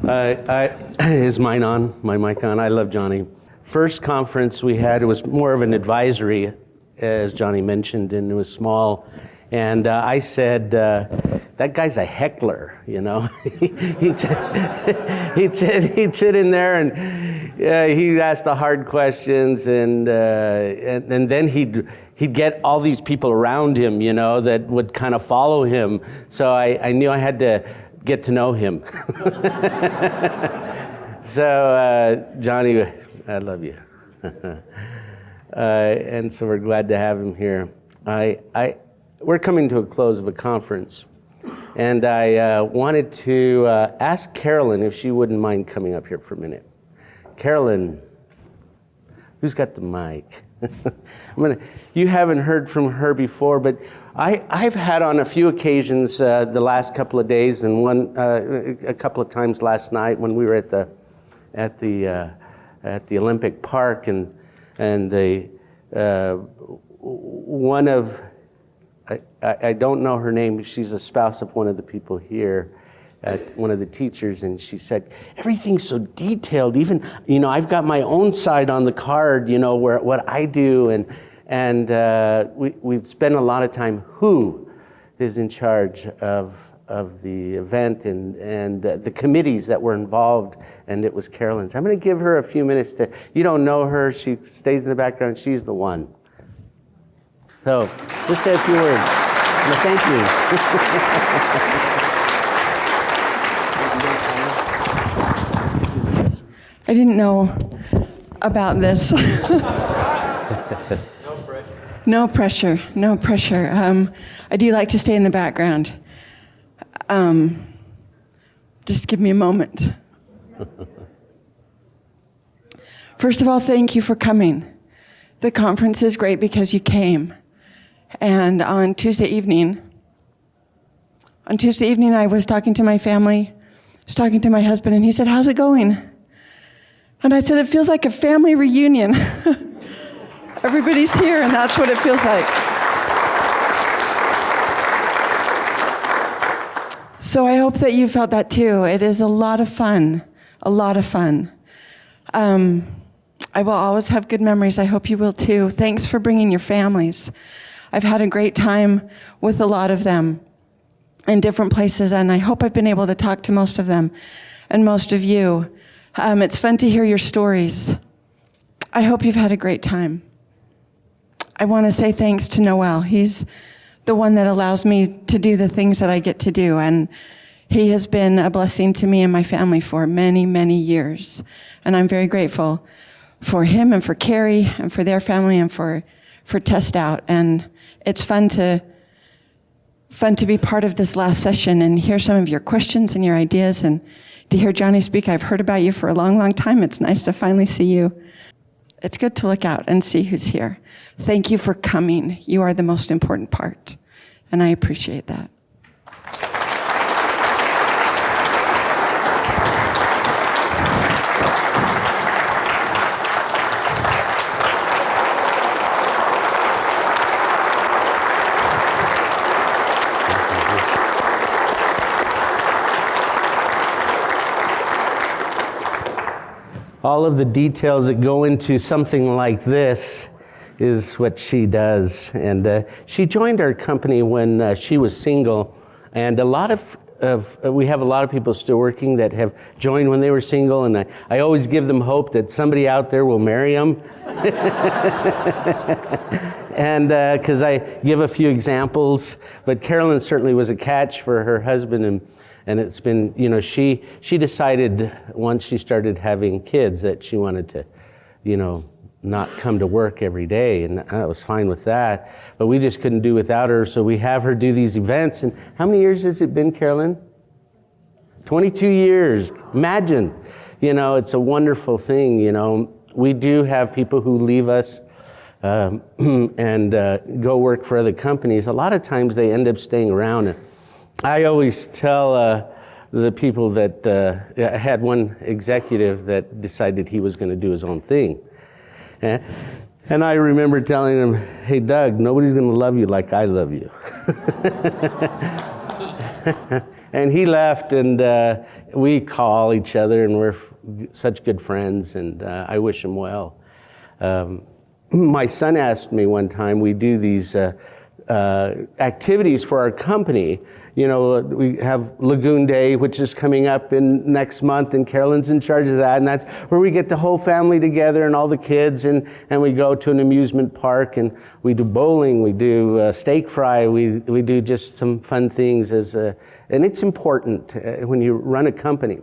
Is mine on? My mic on? I love Johnny. First conference we had, it was more of an advisory, as Johnny mentioned, and it was small. And I said, that guy's a heckler, you know. he'd sit in there and he'd ask the hard questions, and then he'd get all these people around him, you know, that would kind of follow him. So I knew I had to get to know him. So Johnny, I love you. And so we're glad to have him here. We're coming to a close of a conference, and I wanted to ask Carolyn if she wouldn't mind coming up here for a minute. Carolyn, who's got the mic? You haven't heard from her before, but I've had on a few occasions the last couple of days, and a couple of times last night when we were at the Olympic Park, and one of I don't know her name. She's a spouse of one of the people here, one of the teachers, and she said, everything's so detailed. Even, you know, I've got my own side on the card, you know, where what I do, and we spent a lot of time. Who is in charge of the event and the committees that were involved, and it was Carolyn's. I'm going to give her a few minutes to. You don't know her. She stays in the background. She's the one. So, just say a few words. No, thank you. I didn't know about this. No pressure. No pressure. I do like to stay in the background. Just give me a moment. First of all, thank you for coming. The conference is great because you came. And on Tuesday evening, I was talking to my family, I was talking to my husband, and he said, how's it going? And I said, it feels like a family reunion. Everybody's here, and that's what it feels like. So I hope that you felt that too. It is a lot of fun, a lot of fun. I will always have good memories. I hope you will too. Thanks for bringing your families. I've had a great time with a lot of them in different places, and I hope I've been able to talk to most of them and most of you. It's fun to hear your stories. I hope you've had a great time. I want to say thanks to Noel. He's the one that allows me to do the things that I get to do, and he has been a blessing to me and my family for many, many years. And I'm very grateful for him and for Carrie and for their family and for TestOut. And it's fun to be part of this last session and hear some of your questions and your ideas, and to hear Johnny speak. I've heard about you for a long, long time. It's nice to finally see you. It's good to look out and see who's here. Thank you for coming. You are the most important part, and I appreciate that. All of the details that go into something like this is what she does. And she joined our company when she was single. And a lot we have a lot of people still working that have joined when they were single. And I always give them hope that somebody out there will marry them. And because I give a few examples. But Carolyn certainly was a catch for her husband, and it's been, you know, she decided once she started having kids that she wanted to, you know, not come to work every day, and I was fine with that. But we just couldn't do without her, so we have her do these events. And how many years has it been, Carolyn? 22 years. Imagine, you know, it's a wonderful thing, you know. We do have people who leave us and go work for other companies. A lot of times they end up staying around. I always tell the people that I had one executive that decided he was going to do his own thing. And I remember telling him, hey, Doug, nobody's going to love you like I love you. And he left, and we call each other, and we're such good friends, and I wish him well. My son asked me one time, we do these activities for our company. You know, we have Lagoon Day, which is coming up in next month, and Carolyn's in charge of that. And that's where we get the whole family together and all the kids, and we go to an amusement park, and we do bowling, we do steak fry, we do just some fun things and it's important when you run a company.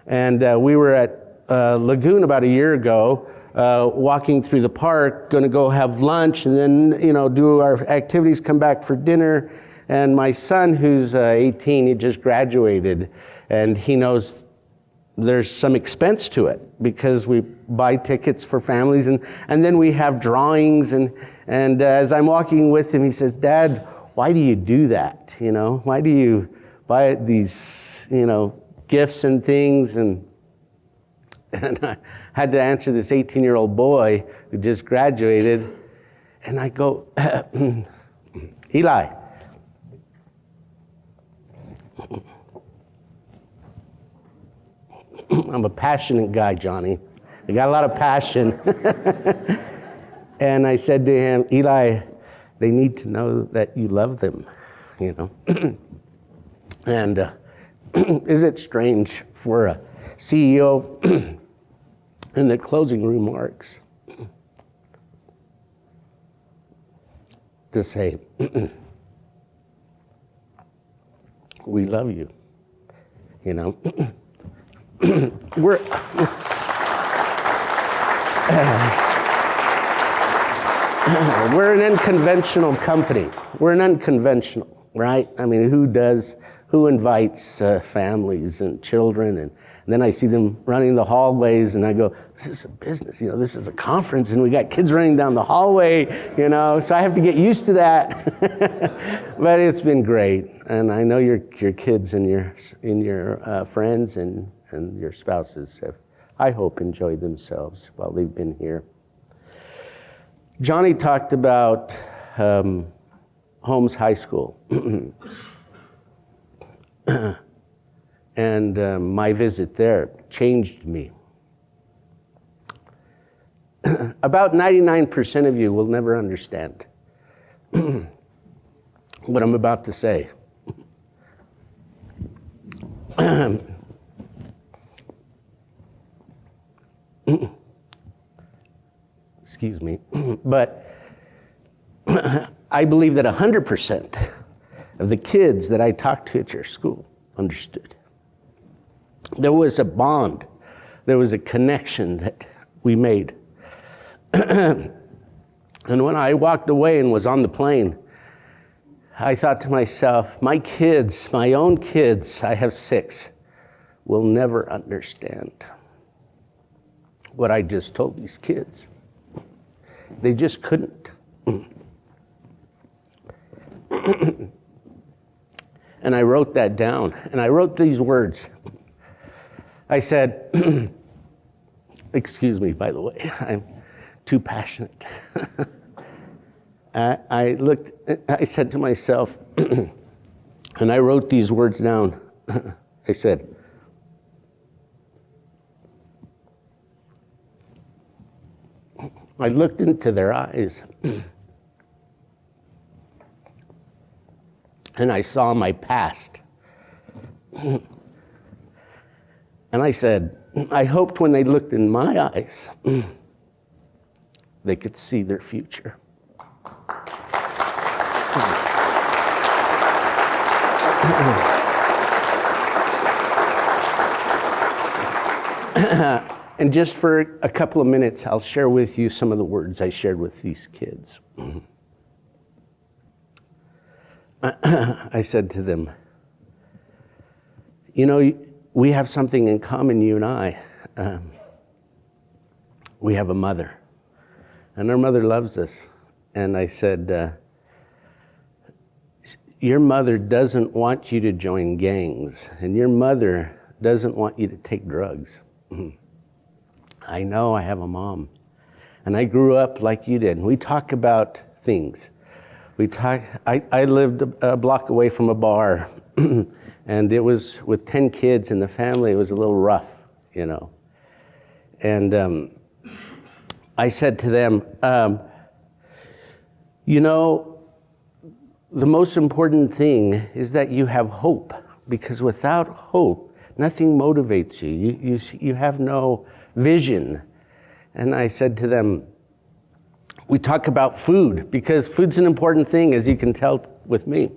And we were at Lagoon about a year ago, walking through the park, going to go have lunch, and then, you know, do our activities, come back for dinner. And my son, who's 18, he just graduated, and he knows there's some expense to it because we buy tickets for families, and then we have drawings. And as I'm walking with him, he says, "Dad, why do you do that? You know, why do you buy these, you know, gifts and things?" And I had to answer this 18-year-old boy who just graduated, and I go, "Eli, I'm a passionate guy, Johnny. I got a lot of passion." And I said to him, "Eli, they need to know that you love them, you know." And is it strange for a CEO in the closing remarks to say, "We love you," you know? We're an unconventional company. We're an unconventional, right? I mean, who invites families and children? And then I see them running the hallways, and I go, "This is a business, you know, this is a conference, and we got kids running down the hallway, you know, so I have to get used to that." But it's been great, and I know your kids and your friends and your spouses have, I hope, enjoyed themselves while they've been here. Johnny talked about Holmes High School and my visit there changed me. About 99% of you will never understand what I'm about to say. Excuse me. But I believe that 100% of the kids that I talked to at your school understood. There was a bond. There was a connection that we made. And when I walked away and was on the plane, I thought to myself, my kids, my own kids, I have 6, will never understand what I just told these kids. They just couldn't. And I wrote that down, and I wrote these words. I said, excuse me, by the way, I'm too passionate. I said to myself, and I wrote these words down. I said, I looked into their eyes, and I saw my past. And I said, I hoped when they looked in my eyes, they could see their future. And just for a couple of minutes, I'll share with you some of the words I shared with these kids. I said to them, you know, we have something in common, you and I. We have a mother, and our mother loves us. And I said, your mother doesn't want you to join gangs, and your mother doesn't want you to take drugs. I know I have a mom, and I grew up like you did. And we talk about things. I lived a block away from a bar, and And it was, with 10 kids in the family, it was a little rough, you know. And I said to them, you know, the most important thing is that you have hope, because without hope, nothing motivates you. You have no vision. And I said to them, we talk about food, because food's an important thing, as you can tell with me.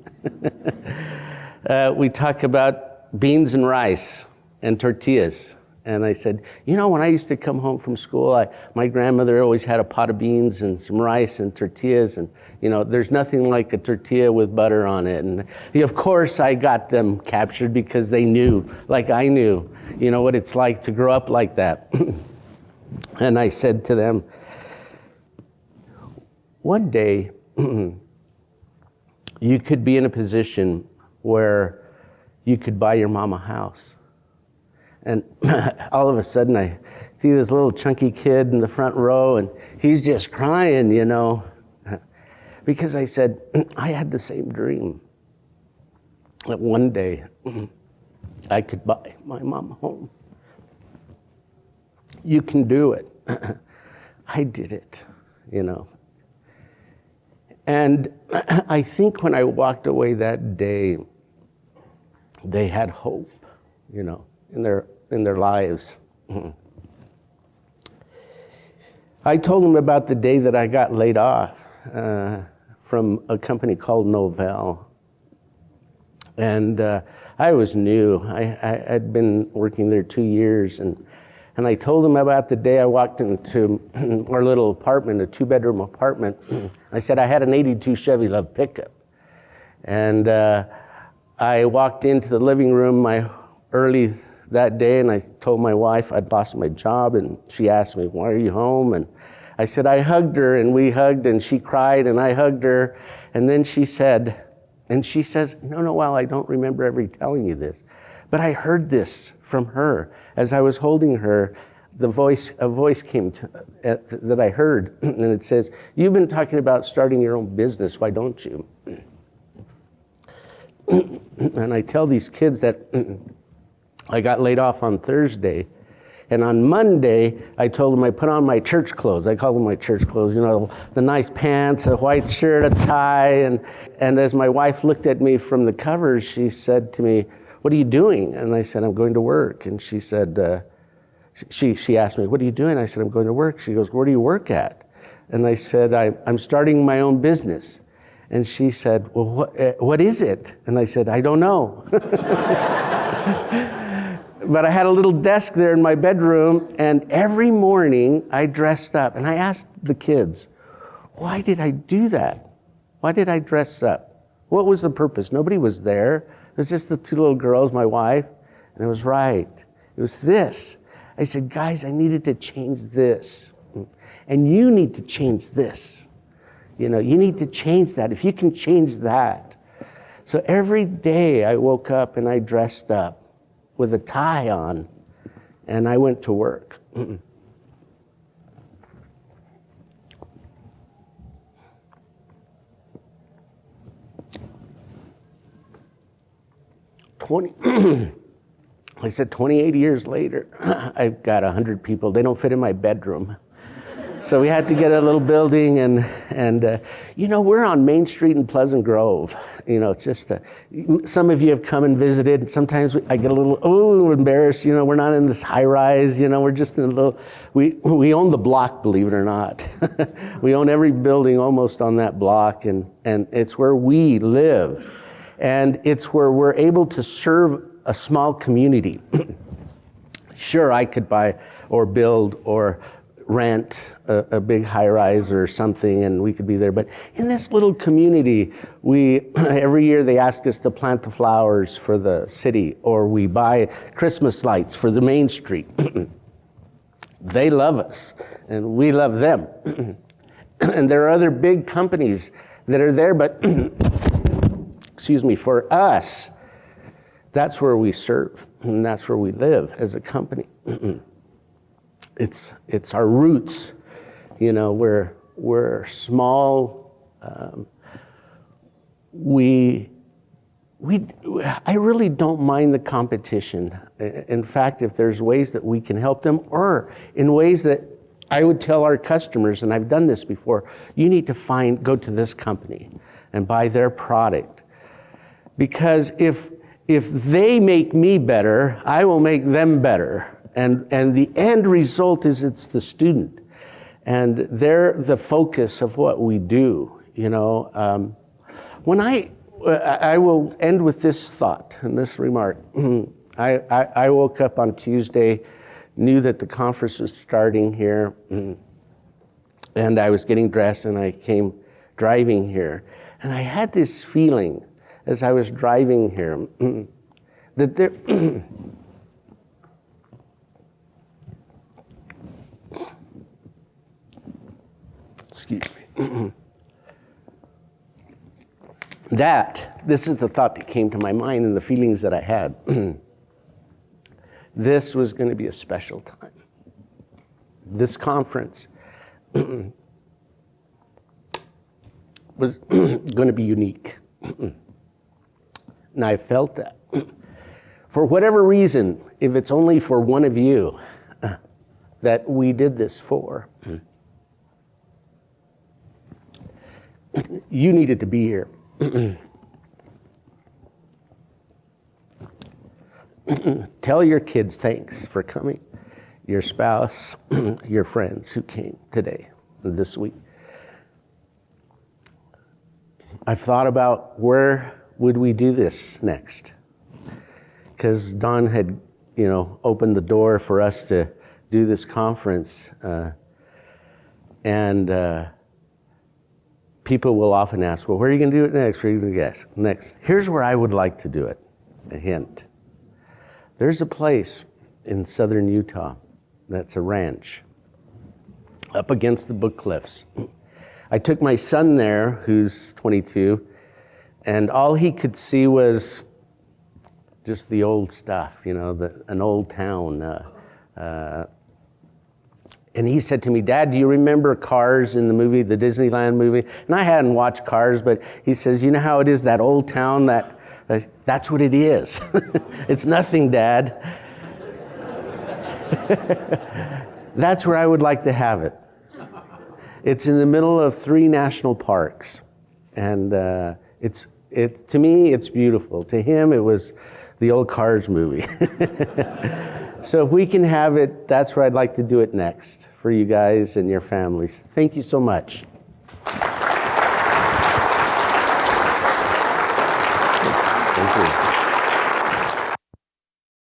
We talk about beans and rice and tortillas. And I said, you know, when I used to come home from school, my grandmother always had a pot of beans and some rice and tortillas. And, you know, there's nothing like a tortilla with butter on it. And of course, I got them captured because they knew, like I knew, you know, what it's like to grow up like that. And I said to them, one day, you could be in a position where you could buy your mom a house. And all of a sudden, I see this little chunky kid in the front row, and he's just crying, you know, because I said, I had the same dream, that one day I could buy my mom a home. You can do it. I did it, you know. And I think when I walked away that day, they had hope, you know, in their lives. I told them about the day that I got laid off from a company called Noel. And I was new. I'd been working there 2 years, and I told them about the day I walked into our little apartment, a 2-bedroom apartment. I said I had an '82 Chevy Love pickup. And I walked into the living room early that day, and I told my wife I'd lost my job, and she asked me, why are you home? And I said, I hugged her, and we hugged, and she cried, and I hugged her. And then she says, no, Noel, I don't remember ever telling you this, but I heard this from her. As I was holding her, a voice came that I heard, and it says, you've been talking about starting your own business, why don't you? And I tell these kids that I got laid off on Thursday, and on Monday, I told them I put on my church clothes. I call them my church clothes, you know, the nice pants, a white shirt, a tie, and as my wife looked at me from the covers, she said to me, what are you doing? And I said, I'm going to work. And she said, she asked me, what are you doing? I said, I'm going to work. She goes, where do you work at? And I said, I'm starting my own business. And she said, well, what is it? And I said, I don't know. But I had a little desk there in my bedroom, and every morning I dressed up. And I asked the kids, why did I do that? Why did I dress up? What was the purpose? Nobody was there. It was just the 2 little girls, my wife, and it was right. It was this. I said, guys, I needed to change this. And you need to change this. You know, you need to change that. If you can change that. So every day I woke up and I dressed up with a tie on, and I went to work. 28 years later, I've got 100 people. They don't fit in my bedroom. So we had to get a little building, and you know, we're on Main Street in Pleasant Grove. You know, it's just, some of you have come and visited, and sometimes I get a little, embarrassed, you know, we're not in this high rise, you know, we're just in a little, we own the block, believe it or not. We own every building almost on that block, and it's where we live. And it's where we're able to serve a small community. Sure, I could buy or build or rent a big high-rise or something, and we could be there. But in this little community, every year they ask us to plant the flowers for the city, or we buy Christmas lights for the main street. They love us, and we love them. And there are other big companies that are there, but excuse me, for us, that's where we serve, and that's where we live as a company. It's our roots, you know. We're small. We I really don't mind the competition. In fact, if there's ways that we can help them, or in ways that I would tell our customers, and I've done this before, you need to go to this company and buy their product. Because if they make me better, I will make them better. And the end result is it's the student. And they're the focus of what we do, you know. When I will end with this thought and this remark. I woke up on Tuesday, knew that the conference was starting here, and I was getting dressed and I came driving here. And I had this feeling as I was driving here that there, excuse me, this is the thought that came to my mind and the feelings that I had. This was going to be a special time. This conference was going to be unique. And I felt that. For whatever reason, if it's only for one of you that we did this for, you needed to be here. Tell your kids thanks for coming, your spouse, your friends who came today, this week. I've thought about where would we do this next? Because Don had, opened the door for us to do this conference, and people will often ask, well, where are you going to do it next? Where are you going to guess next? Here's where I would like to do it. A hint. There's a place in southern Utah that's a ranch up against the Book Cliffs. I took my son there, who's 22, and all he could see was just the old stuff, an old town. And he said to me, Dad, do you remember Cars in the movie, the Disneyland movie? And I hadn't watched Cars, but he says, you know how it is, that old town, that's what it is. It's nothing, Dad. That's where I would like to have it. It's in the middle of 3 national parks. And to me, it's beautiful. To him, it was the old Cars movie. So if we can have it, that's where I'd like to do it next for you guys and your families. Thank you so much.